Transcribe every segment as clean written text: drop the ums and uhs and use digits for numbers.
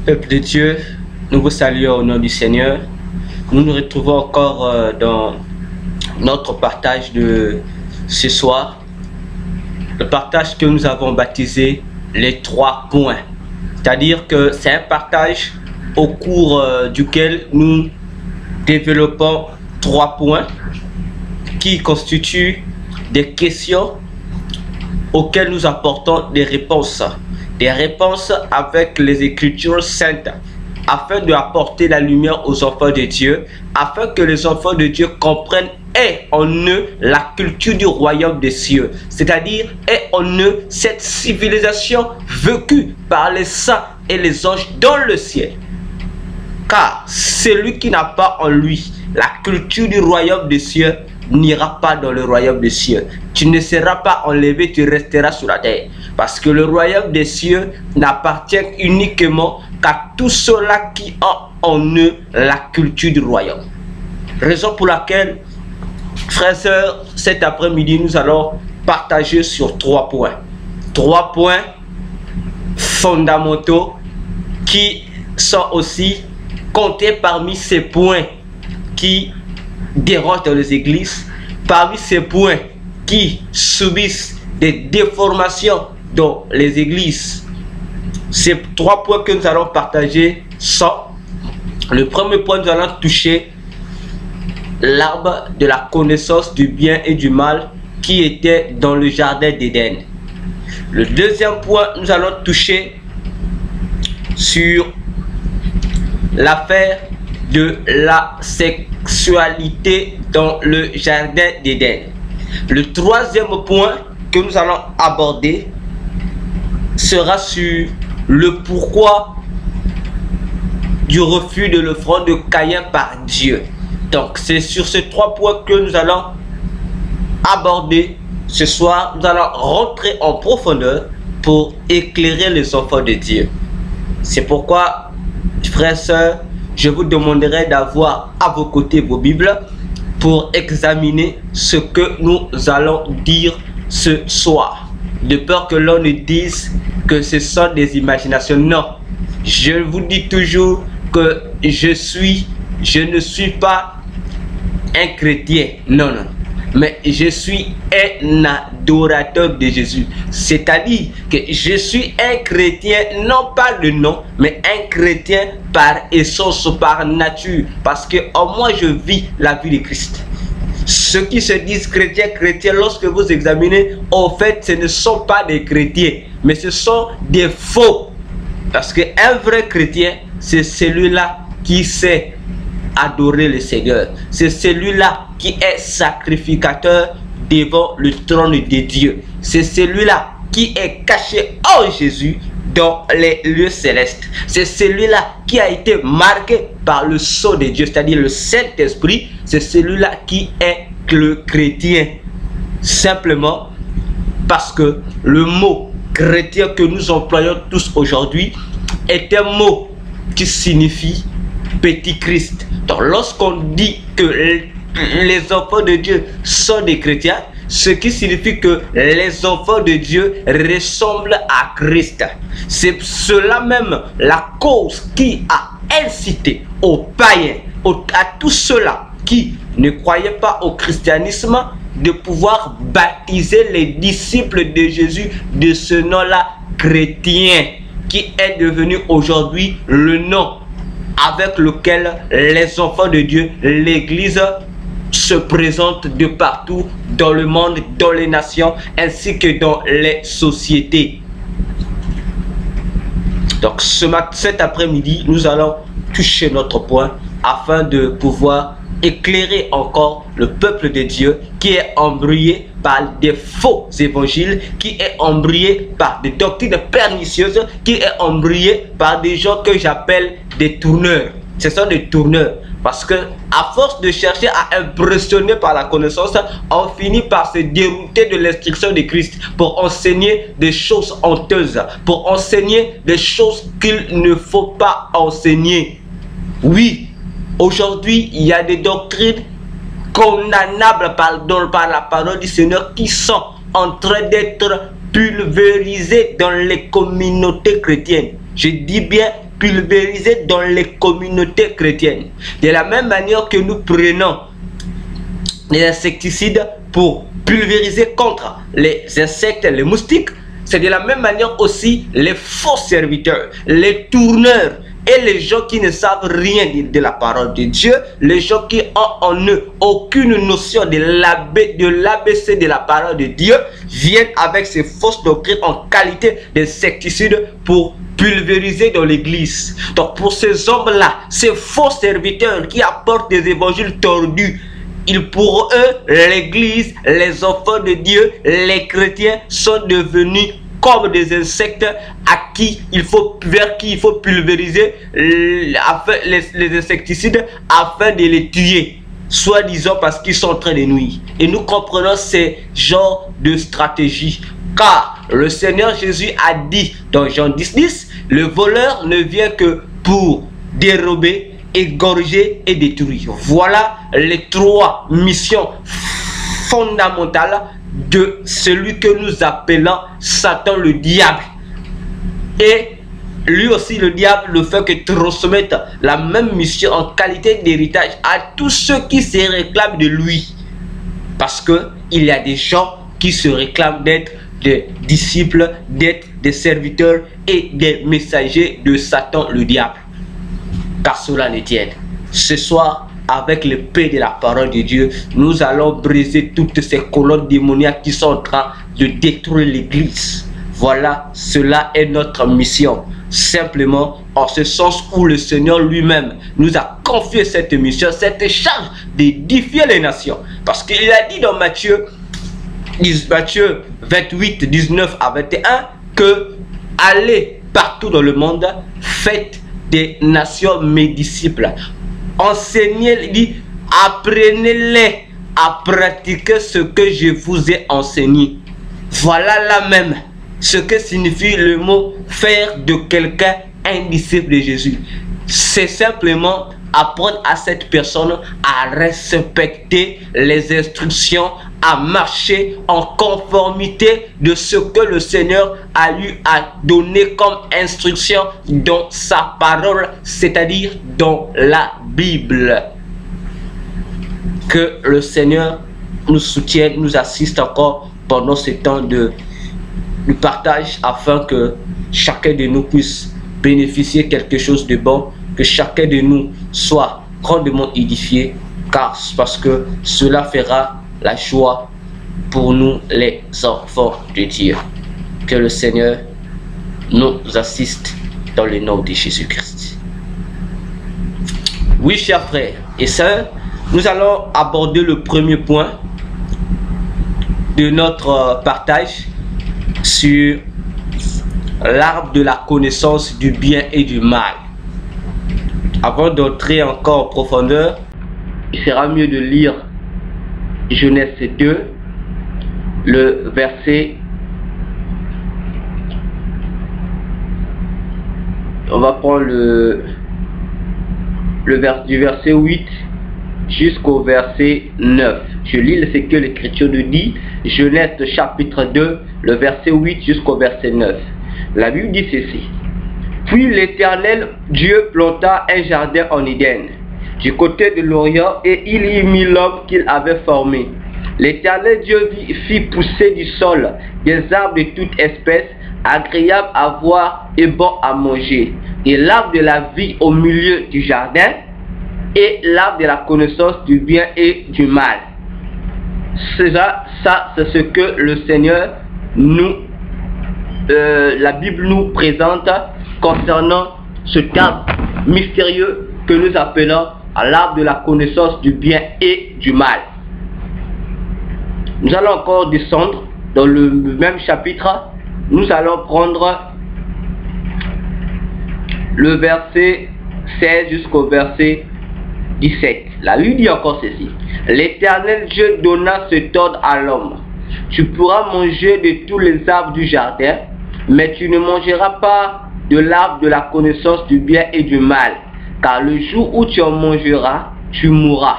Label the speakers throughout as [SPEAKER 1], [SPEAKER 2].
[SPEAKER 1] Peuple de Dieu, nous vous saluons au nom du Seigneur. Nous nous retrouvons encore dans notre partage de ce soir. Le partage que nous avons baptisé les 3 points. C'est-à-dire que c'est un partage au cours duquel nous développons 3 points qui constituent des questions auxquelles nous apportons des réponses avec les Écritures saintes, afin d'apporter la lumière aux enfants de Dieu, afin que les enfants de Dieu comprennent et en eux la culture du royaume des cieux, c'est-à-dire et en eux cette civilisation vécue par les saints et les anges dans le ciel. Car celui qui n'a pas en lui la culture du royaume des cieux n'ira pas dans le royaume des cieux. Tu ne seras pas enlevé, tu resteras sur la terre. Parce que le royaume des cieux n'appartient uniquement qu'à tous ceux-là qui ont en eux la culture du royaume. Raison pour laquelle, frères et sœurs, cet après-midi, nous allons partager sur 3 points. 3 points fondamentaux qui sont aussi comptés parmi ces points qui dérangent dans les églises, parmi ces points qui subissent des déformations dans les églises. Ces 3 points que nous allons partager sont: le premier point, nous allons toucher l'arbre de la connaissance du bien et du mal qui était dans le jardin d'Éden. Le deuxième point, nous allons toucher sur l'affaire de la sexualité dans le jardin d'Éden. Le troisième point que nous allons aborder sera sur le pourquoi du refus de l'offrande de Caïn par Dieu. Donc c'est sur ces 3 points que nous allons aborder ce soir. Nous allons rentrer en profondeur pour éclairer les enfants de Dieu. C'est pourquoi, frères et sœurs, je vous demanderai d'avoir à vos côtés vos Bibles pour examiner ce que nous allons dire ce soir. De peur que l'on ne dise que ce sont des imaginations. Non, je vous dis toujours que je ne suis pas un chrétien. Non, non. Mais je suis un adorateur de Jésus. C'est-à-dire que je suis un chrétien, non pas de nom, mais un chrétien par essence, par nature. Parce que en moi, je vis la vie de Christ. Ceux qui se disent chrétiens, lorsque vous examinez, en fait, ce ne sont pas des chrétiens, mais ce sont des faux. Parce qu'un vrai chrétien, c'est celui-là qui sait adorer le Seigneur. C'est celui-là qui est sacrificateur devant le trône de Dieu. C'est celui-là qui est caché en Jésus dans les lieux célestes. C'est celui-là qui a été marqué par le sceau de Dieu, c'est-à-dire le Saint-Esprit. C'est celui-là qui est le chrétien. Simplement parce que le mot chrétien que nous employons tous aujourd'hui est un mot qui signifie petit Christ. Donc lorsqu'on dit que les enfants de Dieu sont des chrétiens, ce qui signifie que les enfants de Dieu ressemblent à Christ. C'est cela même la cause qui a incité aux païens, à tous ceux-là qui ne croyaient pas au christianisme, de pouvoir baptiser les disciples de Jésus de ce nom-là, chrétien, qui est devenu aujourd'hui le nom avec lequel les enfants de Dieu, l'Église, se présentent de partout dans le monde, dans les nations, ainsi que dans les sociétés. Donc cet après-midi, nous allons toucher notre point afin de pouvoir éclairer encore le peuple de Dieu qui est embrouillé par des faux évangiles, qui est embrouillé par des doctrines pernicieuses, qui est embrouillé par des gens que j'appelle des tourneurs. Ce sont des tourneurs parce que à force de chercher à impressionner par la connaissance, on finit par se dérouter de l'instruction de Christ pour enseigner des choses honteuses, pour enseigner des choses qu'il ne faut pas enseigner. Oui, aujourd'hui, il y a des doctrines condamnables par la parole du Seigneur qui sont en train d'être pulvérisées dans les communautés chrétiennes. Je dis bien pulvériser dans les communautés chrétiennes. De la même manière que nous prenons les insecticides pour pulvériser contre les insectes, les moustiques, c'est de la même manière aussi les faux serviteurs, les tourneurs et les gens qui ne savent rien de la parole de Dieu, les gens qui ont en eux aucune notion de l'ABC de la parole de Dieu, viennent avec ces fausses doctrines en qualité d'insecticides pour pulvériser dans l'église. Donc pour ces hommes-là, ces faux serviteurs qui apportent des évangiles tordus, pour eux, l'église, les enfants de Dieu, les chrétiens sont devenus comme des insectes vers qui il faut pulvériser les insecticides afin de les tuer, soi-disant parce qu'ils sont en train de nuire. Et nous comprenons ces genres de stratégies. Car le Seigneur Jésus a dit dans Jean 10:10, le voleur ne vient que pour dérober, égorger et détruire. Voilà les trois missions fondamentales de celui que nous appelons Satan, le diable. Et lui aussi, le diable, le fait que transmettre la même mission en qualité d'héritage à tous ceux qui se réclament de lui. Parce que il y a des gens qui se réclament d'être des disciples, d'être des serviteurs et des messagers de Satan, le diable. Car cela ne tienne. Ce soir, avec l'épée de la parole de Dieu, nous allons briser toutes ces colonnes démoniaques qui sont en train de détruire l'église. Voilà, cela est notre mission. Simplement, en ce sens où le Seigneur lui-même nous a confié cette mission, cette charge d'édifier les nations. Parce qu'il a dit dans Matthieu 28, 19 à 21, que allez partout dans le monde, faites des nations mes disciples. Enseignez, dit, apprenez-les à pratiquer ce que je vous ai enseigné. Voilà là même ce que signifie le mot faire de quelqu'un un disciple de Jésus. C'est simplement apprendre à cette personne à respecter les instructions, à marcher en conformité de ce que le Seigneur a lui a donné comme instruction dans sa parole, c'est-à-dire dans la Bible. Que le Seigneur nous soutienne, nous assiste encore pendant ce temps de partage, afin que chacun de nous puisse bénéficier quelque chose de bon, que chacun de nous soit grandement édifié, parce que cela fera la joie pour nous les enfants de Dieu. Que le Seigneur nous assiste dans le nom de Jésus-Christ. Oui, chers frères et sœurs, nous allons aborder le premier point de notre partage sur l'arbre de la connaissance du bien et du mal. Avant d'entrer encore en profondeur, il sera mieux de lire Genèse 2, le verset. On va prendre du verset 8 jusqu'au verset 9. Je lis ce que l'Écriture nous dit. Genèse chapitre 2, le verset 8 jusqu'au verset 9. La Bible dit ceci. Puis l'Éternel Dieu planta un jardin en Éden, du côté de l'Orient, et il y mit l'homme qu'il avait formé. L'Éternel Dieu fit pousser du sol des arbres de toute espèce, agréables à voir et bons à manger, et l'arbre de la vie au milieu du jardin, et l'arbre de la connaissance du bien et du mal. C'est ce que le Seigneur la Bible nous présente concernant cet arbre mystérieux que nous appelons l'arbre de la connaissance du bien et du mal. Nous allons encore descendre dans le même chapitre. Nous allons prendre le verset 16 jusqu'au verset 17. La Bible dit encore ceci. L'Éternel Dieu donna cet ordre à l'homme. Tu pourras manger de tous les arbres du jardin, mais tu ne mangeras pas de l'arbre de la connaissance du bien et du mal, car le jour où tu en mangeras, tu mourras.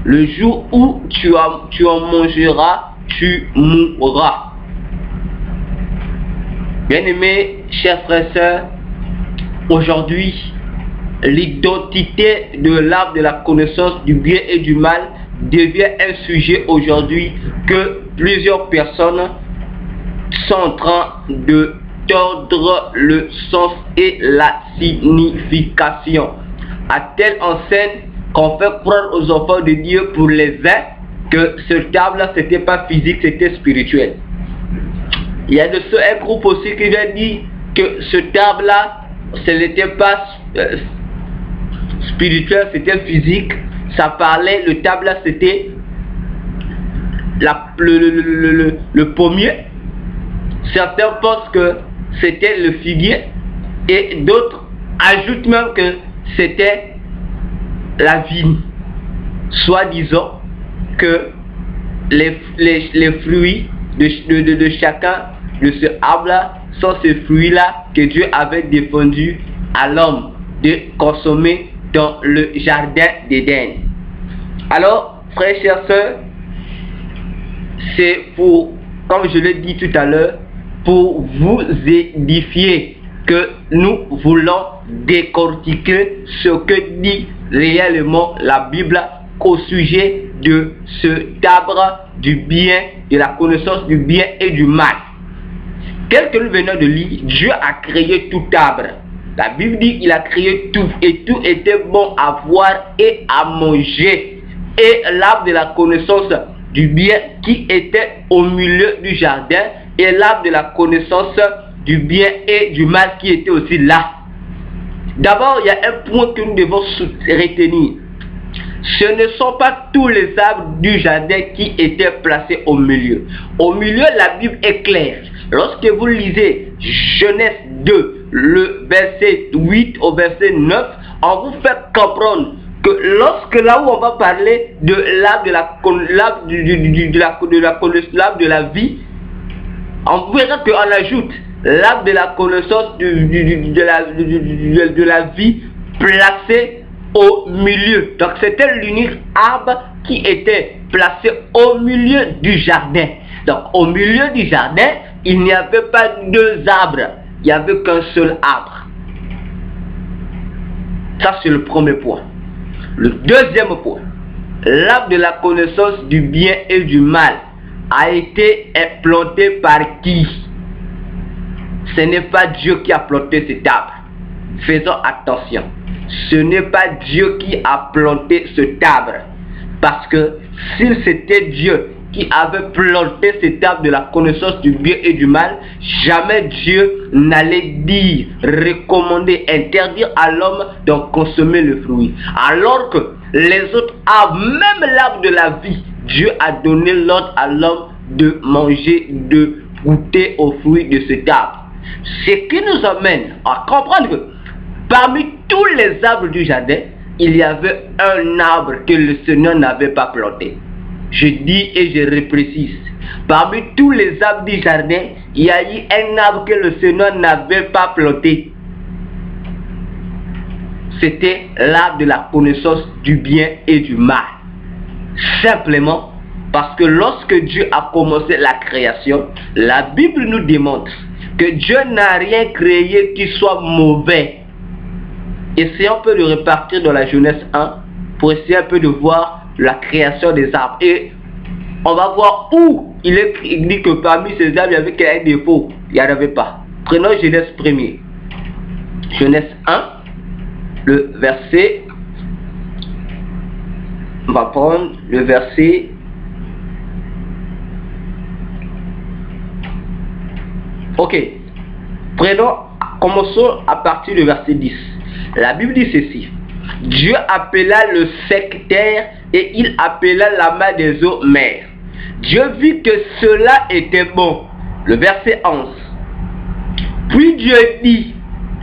[SPEAKER 1] Le jour où tu en mangeras, tu mourras. Bien-aimés, chers frères et sœurs, aujourd'hui, l'identité de l'arbre de la connaissance du bien et du mal devient un sujet aujourd'hui que plusieurs personnes sont en train de tordre le sens et la signification. À telle enseigne qu'on fait croire aux enfants de Dieu pour les uns que ce arbre-là, c'était pas physique, c'était spirituel. Il y a de ce un groupe aussi qui vient dire que ce arbre-là, ce n'était pas spirituel, c'était physique. Ça parlait, le arbre-là, c'était le pommier. Certains pensent que c'était le figuier et d'autres ajoutent même que c'était la vigne. Soi-disant que les fruits de chacun de ce arbre-là sont ces fruits-là que Dieu avait défendu à l'homme de consommer dans le jardin d'Éden. Alors, frères et chers sœurs, c'est pour, comme je l'ai dit tout à l'heure, pour vous édifier que nous voulons décortiquer ce que dit réellement la Bible au sujet de cet arbre du bien, de la connaissance du bien et du mal. Tel que nous venons de lire, Dieu a créé tout arbre. La Bible dit qu'il a créé tout et tout était bon à voir et à manger. Et l'arbre de la connaissance du bien qui était au milieu du jardin et l'arbre de la connaissance du bien et du mal qui était aussi là. D'abord, il y a un point que nous devons retenir. Ce ne sont pas tous les arbres du jardin qui étaient placés au milieu. Au milieu, la Bible est claire. Lorsque vous lisez Genèse 2, le verset 8 au verset 9, on vous fait comprendre que lorsque là où on va parler de l'arbre de la vie, on verra qu'on ajoute l'arbre de la connaissance de la vie placé au milieu. Donc c'était l'unique arbre qui était placé au milieu du jardin. Donc au milieu du jardin, il n'y avait pas deux arbres, il n'y avait qu'un seul arbre. Ça c'est le premier point. Le deuxième point, l'arbre de la connaissance du bien et du mal a été implanté par qui? Ce n'est pas Dieu qui a planté cet arbre. Faisons attention. Ce n'est pas Dieu qui a planté cet arbre. Parce que si c'était Dieu qui avait planté cet arbre de la connaissance du bien et du mal, jamais Dieu n'allait dire, recommander, interdire à l'homme d'en consommer le fruit. Alors que les autres arbres, même l'arbre de la vie, Dieu a donné l'ordre à l'homme de manger, de goûter aux fruits de cet arbre. Ce qui nous amène à comprendre que parmi tous les arbres du jardin, il y avait un arbre que le Seigneur n'avait pas planté. Je dis et je reprécise. Parmi tous les arbres du jardin, il y a eu un arbre que le Seigneur n'avait pas planté. C'était l'arbre de la connaissance du bien et du mal. Simplement parce que lorsque Dieu a commencé la création, la Bible nous démontre que Dieu n'a rien créé qui soit mauvais. Essayons un peu de repartir dans la Genèse 1 pour essayer un peu de voir la création des arbres. Et on va voir où il dit que parmi ces arbres, il y avait un défaut. Il n'y en avait pas. Prenons Genèse 1er. Genèse 1, le verset. On va prendre le verset. Ok. Commençons à partir du verset 10. La Bible dit ceci. Dieu appela le sec terre et il appela la mer des eaux mer. Dieu vit que cela était bon. Le verset 11. Puis Dieu dit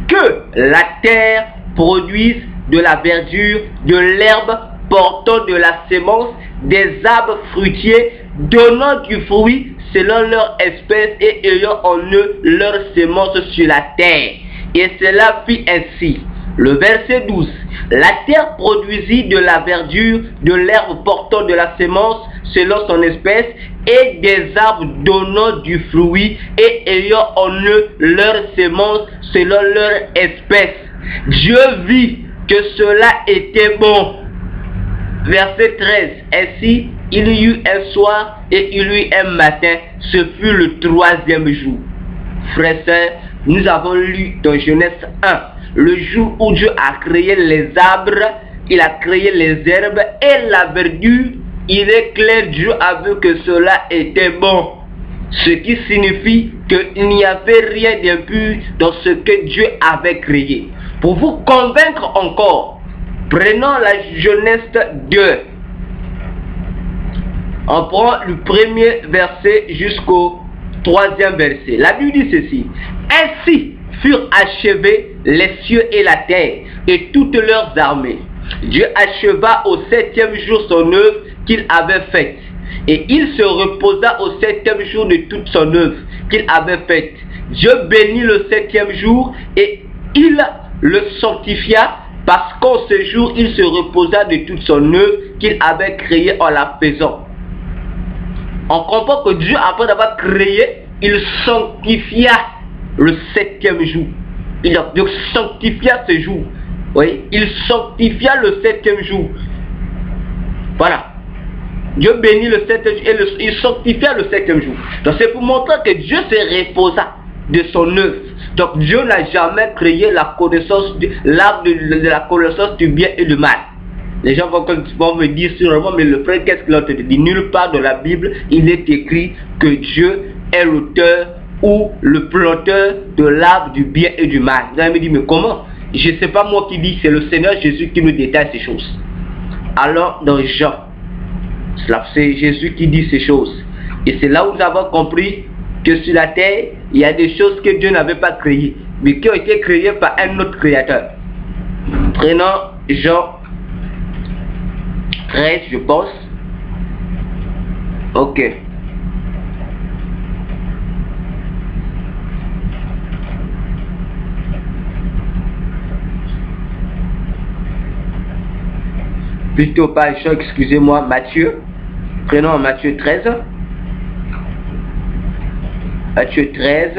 [SPEAKER 1] que la terre produise de la verdure, de l'herbe portant de la sémence, des arbres fruitiers, donnant du fruit selon leur espèce et ayant en eux leur sémence sur la terre. Et cela fit ainsi. Le verset 12. La terre produisit de la verdure, de l'herbe portant de la sémence selon son espèce, et des arbres donnant du fruit et ayant en eux leur sémence selon leur espèce. Dieu vit que cela était bon. Verset 13. Ainsi, il y eut un soir et il y eut un matin. Ce fut le troisième jour. Frères et sœurs, nous avons lu dans Genèse 1, le jour où Dieu a créé les arbres, il a créé les herbes et la verdure. Il est clair, Dieu a vu que cela était bon. Ce qui signifie qu'il n'y avait rien d'impur dans ce que Dieu avait créé. Pour vous convaincre encore, prenons la Genèse 2. On prend le premier verset jusqu'au troisième verset. La Bible dit ceci. Ainsi furent achevés les cieux et la terre et toutes leurs armées. Dieu acheva au septième jour son œuvre qu'il avait faite. Et il se reposa au septième jour de toute son œuvre qu'il avait faite. Dieu bénit le septième jour et il le sanctifia parce qu'en ce jour il se reposa de toute son œuvre qu'il avait créée en la faisant. On comprend que Dieu, après d'avoir créé, il sanctifia le septième jour. Il sanctifia ce jour. Oui, il sanctifia le septième jour. Voilà. Dieu bénit le septième jour et il sanctifia le septième jour. Donc c'est pour montrer que Dieu se reposa de son œuvre. Donc Dieu n'a jamais créé la connaissance, l'arbre de la connaissance du bien et du mal. Les gens vont me dire sûrement, mais le frère, qu'est-ce qu'il a dit? Nulle part dans la Bible, il est écrit que Dieu est l'auteur ou le planteur de l'arbre du bien et du mal. Vous allez me dire, mais comment? Je ne sais pas moi qui dis, c'est le Seigneur Jésus qui nous détaille ces choses. Alors, dans Jean, c'est Jésus qui dit ces choses. Et c'est là où nous avons compris que sur la terre, il y a des choses que Dieu n'avait pas créées, mais qui ont été créées par un autre créateur. Prenons Jean 13, je pense. Ok. Plutôt pas Jean, excusez-moi, Matthieu. Prenons Matthieu 13. Matthieu 13.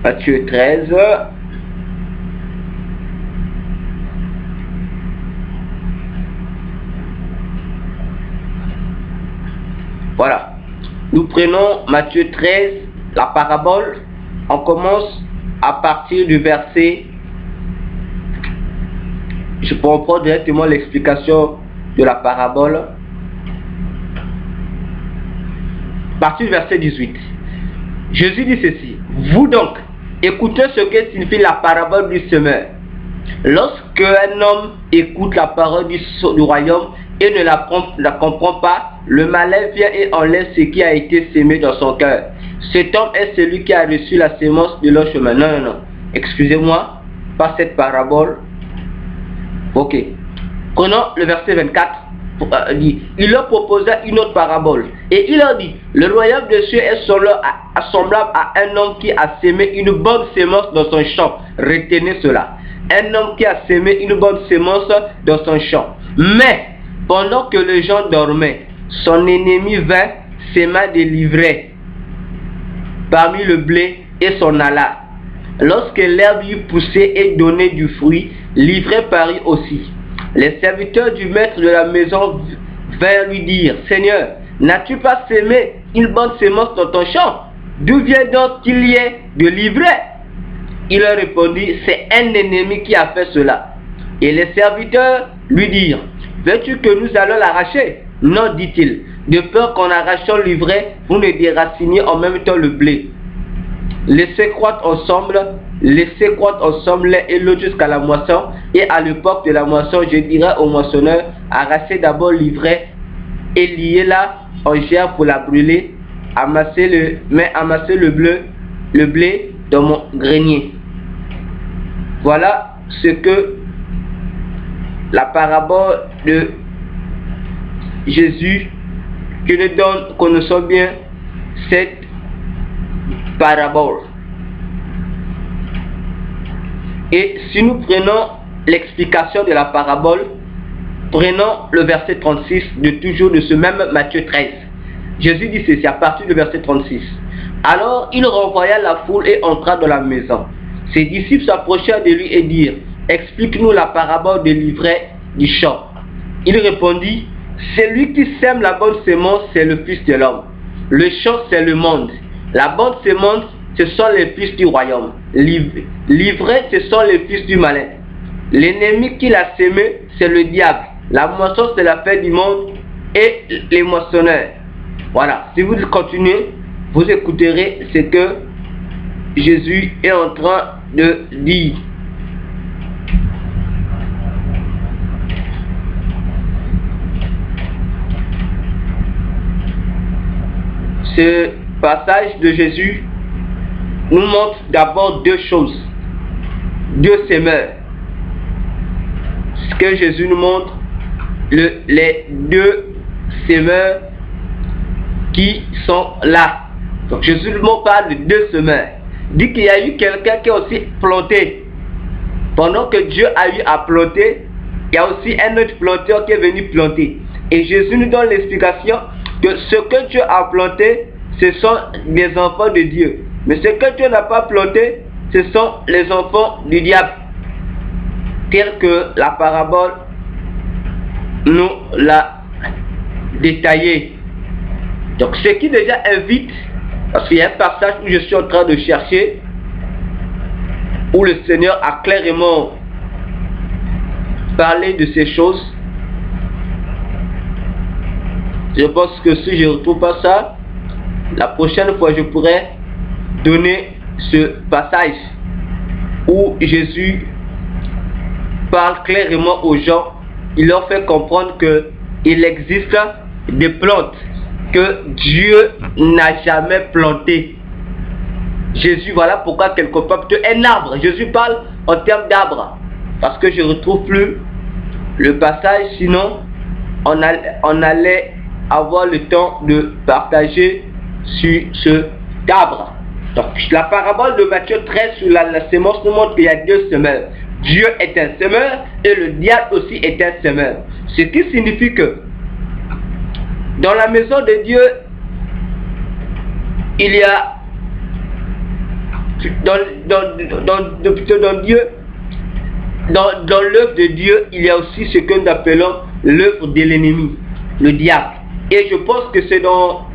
[SPEAKER 1] Matthieu 13. Voilà. Nous prenons Matthieu 13, la parabole. On commence à partir du verset. Je comprends directement l'explication de la parabole. À partir du verset 18. Jésus dit ceci. Vous donc, écoutez ce que signifie la parabole du semeur. Lorsque un homme écoute la parole du royaume et ne la comprend pas, le malin vient et enlève ce qui a été semé dans son cœur. Cet homme est celui qui a reçu la sémence de leur chemin. Non, non, non. Excusez-moi, pas cette parabole. Ok. Prenons le verset 24. Il leur proposa une autre parabole. Et il leur dit, le royaume des cieux est semblable à un homme qui a semé une bonne sémence dans son champ. Retenez cela. Un homme qui a semé une bonne sémence dans son champ. Mais, pendant que les gens dormaient, son ennemi vint, sema des livrets parmi le blé et s'en alla. Lorsque l'herbe eut poussé et donné du fruit, l'ivraie parut aussi. Les serviteurs du maître de la maison vinrent lui dire, Seigneur, n'as-tu pas semé une bonne sémence dans ton champ? D'où vient donc qu'il y ait de l'ivraie? Il leur répondit, c'est un ennemi qui a fait cela. Et les serviteurs lui dirent, veux-tu que nous allons l'arracher? Non, dit-il, de peur qu'en arrachant l'ivraie, vous ne déraciniez en même temps le blé. Laissez croître ensemble l'un et l'autre jusqu'à la moisson, et à l'époque de la moisson, je dirai au moissonneur, arrachez d'abord l'ivraie et liez-la en gerbe pour la brûler, amassez le blé dans mon grenier. Voilà ce que la parabole de Jésus qui nous donne, connaissons bien cette parabole. Et si nous prenons l'explication de la parabole, prenons le verset 36 de toujours de ce même Matthieu 13. Jésus dit ceci à partir du verset 36. Alors il renvoya la foule et entra dans la maison. Ses disciples s'approchèrent de lui et dirent, explique-nous la parabole de l'ivraie du champ. Il répondit, celui qui sème la bonne sémence, c'est le Fils de l'homme. Le champ, c'est le monde. La bonne sémence, ce sont les fils du royaume. L'ivraie, ce sont les fils du malin. L'ennemi qui l'a sémé, c'est le diable. La moisson, c'est la fin du monde et les moissonneurs. Voilà, si vous continuez, vous écouterez ce que Jésus est en train de dire. Ce passage de Jésus nous montre d'abord deux choses, deux semeurs. Ce que Jésus nous montre, les deux semeurs qui sont là. Donc Jésus nous parle de deux semeurs. Il dit qu'il y a eu quelqu'un qui a aussi planté. Pendant que Dieu a eu à planter, il y a aussi un autre planteur qui est venu planter. Et Jésus nous donne l'explication que ce que Dieu a planté, ce sont des enfants de Dieu. Mais ce que Dieu n'a pas planté, ce sont les enfants du diable. Tel que la parabole nous l'a détaillé. Donc ce qui déjà invite, parce qu'il y a un passage où je suis en train de chercher, où le Seigneur a clairement parlé de ces choses. Je pense que si je ne retrouve pas ça, la prochaine fois je pourrais donner ce passage où Jésus parle clairement aux gens. Il leur fait comprendre qu'il existe des plantes que Dieu n'a jamais plantées. Jésus, voilà pourquoi quelque part, un arbre, Jésus parle en termes d'arbre, parce que je ne retrouve plus le passage, sinon on allait avoir le temps de partager sur ce arbre. Donc la parabole de Matthieu 13 sur la sémence nous montre qu'il y a deux semeurs. Dieu est un semeur et le diable aussi est un semeur. Ce qui signifie que dans la maison de Dieu, il y a dans l'œuvre de Dieu, il y a aussi ce que nous appelons l'œuvre de l'ennemi, le diable. Et je pense que c'est dans